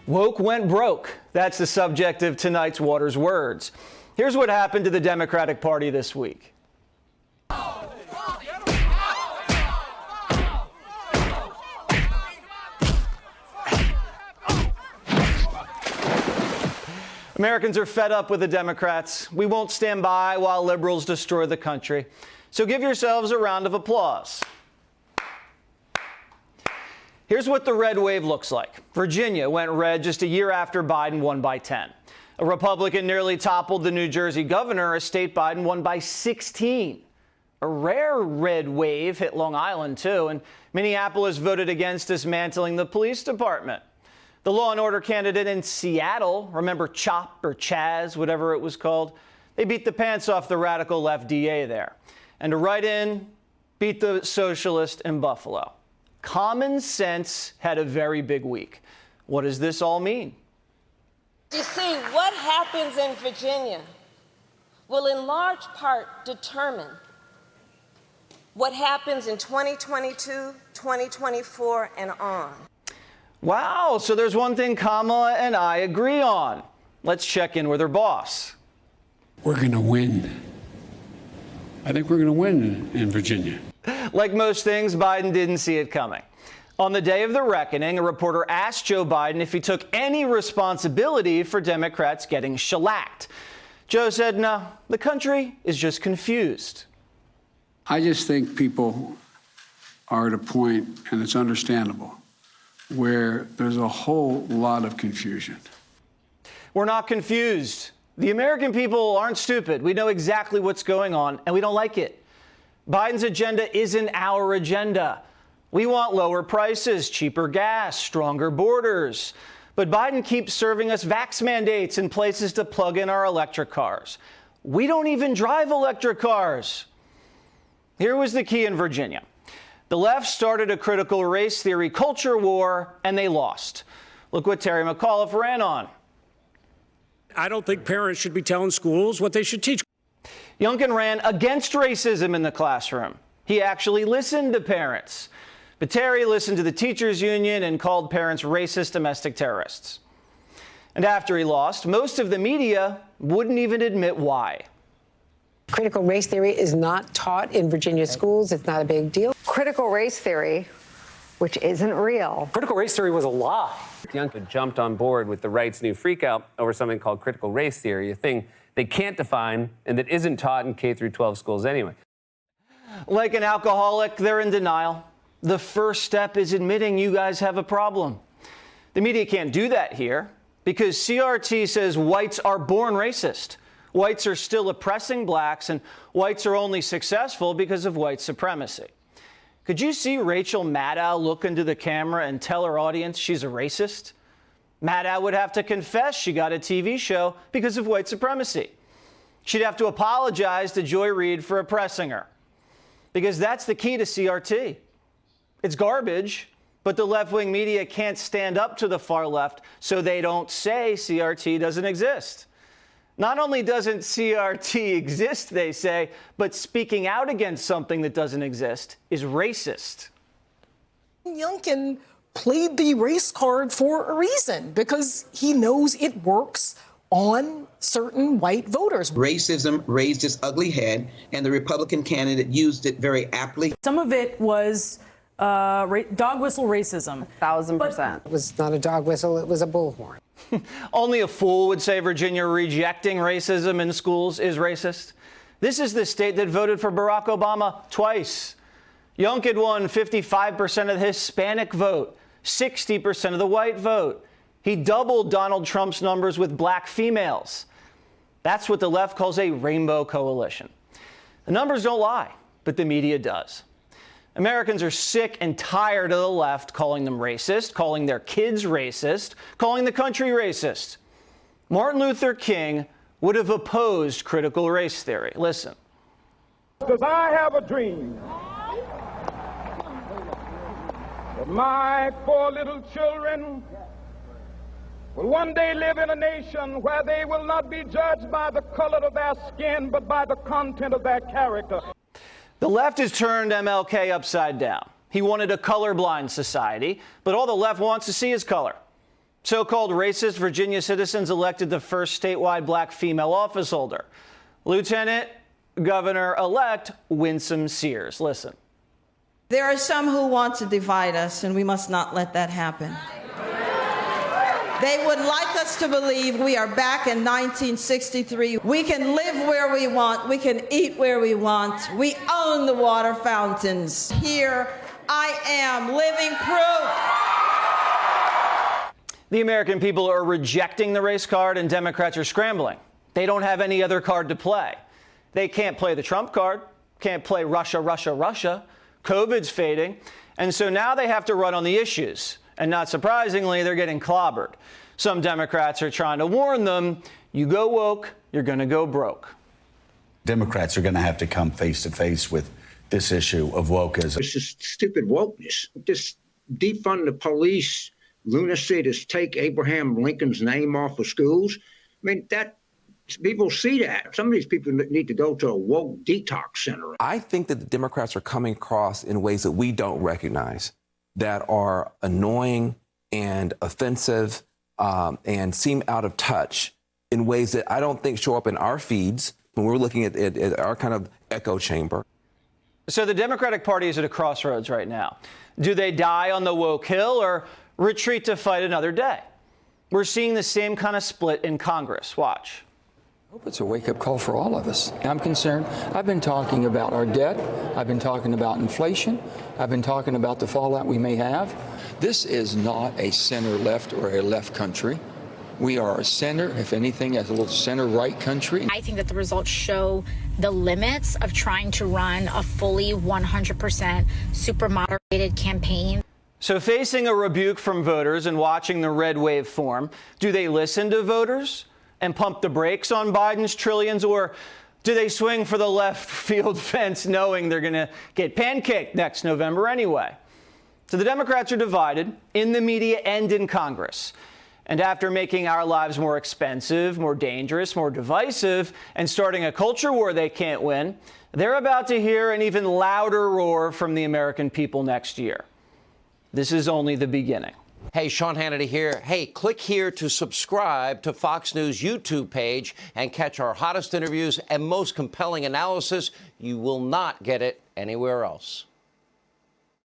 Woke went broke. That's the subject of tonight's Waters Words. Here's what happened to the Democratic Party this week. Americans are fed up with the Democrats. We won't stand by while liberals destroy the country. So give yourselves a round of applause. Here's what the red wave looks like. Virginia went red just a year after Biden won by 10. A Republican nearly toppled the New Jersey governor, a state Biden won by 16. A rare red wave hit Long Island, too, and Minneapolis voted against dismantling the police department. The law and order candidate in Seattle, remember CHOP or Chaz, whatever it was called, they beat the pants off the radical left DA there. And to write in, beat the socialist in Buffalo. Common sense had a very big week. What does this all mean? You see, what happens in Virginia will in large part determine what happens in 2022, 2024, and on. Wow, so there's one thing Kamala and I agree on. Let's check in with her boss. We're going to win. I think we're going to win in Virginia. Like most things, Biden didn't see it coming. On the day of the reckoning, a reporter asked Joe Biden if he took any responsibility for Democrats getting shellacked. Joe said, no, the country is just confused. I just think people are at a point, and it's understandable, where there's a whole lot of confusion. We're not confused. The American people aren't stupid. We know exactly what's going on, and we don't like it. Biden's agenda isn't our agenda. We want lower prices, cheaper gas, stronger borders. But Biden keeps serving us vax mandates and places to plug in our electric cars. We don't even drive electric cars. Here was the key in Virginia. The left started a critical race theory culture war, and they lost. Look what Terry McAuliffe ran on. I don't think parents should be telling schools what they should teach. Youngkin ran against racism in the classroom. He actually listened to parents. But Terry listened to the teachers union and called parents racist domestic terrorists. And after he lost, most of the media wouldn't even admit why. Critical race theory is not taught in Virginia schools. It's not a big deal. Critical race theory, which isn't real. Critical race theory was a lie. Youngkin jumped on board with the right's new freakout over something called critical race theory, a thing they can't define and that isn't taught in K through 12 schools anyway. Like an alcoholic, they're in denial. The first step is admitting you guys have a problem. The media can't do that here because CRT says whites are born racist. Whites are still oppressing blacks, and whites are only successful because of white supremacy. Could you see Rachel Maddow look into the camera and tell her audience she's a racist? Maddow would have to confess she got a TV show because of white supremacy. She'd have to apologize to Joy Reid for oppressing her. Because that's the key to CRT. It's garbage, but the left-wing media can't stand up to the far left, so they don't say CRT doesn't exist. Not only doesn't CRT exist, they say, but speaking out against something that doesn't exist is racist. Youngkin played the race card for a reason, because he knows it works on certain white voters. Racism raised its ugly head, and the Republican candidate used it very aptly. Some of it was dog whistle racism. 1,000%. It was not a dog whistle, it was a bullhorn. Only a fool would say Virginia rejecting racism in schools is racist. This is the state that voted for Barack Obama twice. Youngkin won 55% of the Hispanic vote, 60% of the white vote. He doubled Donald Trump's numbers with black females. That's what the left calls a rainbow coalition. The numbers don't lie, but the media does. Americans are sick and tired of the left calling them racist, calling their kids racist, calling the country racist. Martin Luther King would have opposed critical race theory. Listen. Because I have a dream that my 4 little children will one day live in a nation where they will not be judged by the color of their skin, but by the content of their character. The left has turned MLK upside down. He wanted a colorblind society, but all the left wants to see is color. So-called racist Virginia citizens elected the first statewide black female office holder, Lieutenant Governor-elect Winsome Sears. Listen. There are some who want to divide us, and we must not let that happen. They would like us to believe we are back in 1963. We can live where we want. We can eat where we want. We own the water fountains. Here I am, living proof. The American people are rejecting the race card, and Democrats are scrambling. They don't have any other card to play. They can't play the Trump card, can't play Russia, Russia, Russia. COVID's fading. And so now they have to run on the issues. And not surprisingly, they're getting clobbered. Some Democrats are trying to warn them, you go woke, you're going to go broke. Democrats are going to have to come face to face with this issue of wokeism. It's just stupid wokeness. Just defund the police, lunacy to take Abraham Lincoln's name off of schools. I mean, that people see that. Some of these people need to go to a woke detox center. I think that the Democrats are coming across in ways that we don't recognize, that are annoying and offensive and seem out of touch in ways that I don't think show up in our feeds when we're looking at our kind of echo chamber. So the Democratic Party is at a crossroads right now. Do they die on the woke hill or retreat to fight another day? We're seeing the same kind of split in Congress. Watch. I hope it's a wake-up call for all of us. I'm concerned. I've been talking about our debt. I've been talking about inflation. I've been talking about the fallout we may have. This is not a center-left or a left country. We are a center, if anything, as a little center-right country. I think that the results show the limits of trying to run a fully 100% super moderated campaign. So facing a rebuke from voters and watching the red wave form, do they listen to voters and pump the brakes on Biden's trillions, or do they swing for the left field fence knowing they're going to get pancaked next November anyway? So the Democrats are divided in the media and in Congress. And after making our lives more expensive, more dangerous, more divisive, and starting a culture war they can't win, they're about to hear an even louder roar from the American people next year. This is only the beginning. Hey, Sean Hannity here. Hey, click here to subscribe to Fox News YouTube page and catch our hottest interviews and most compelling analysis. You will not get it anywhere else.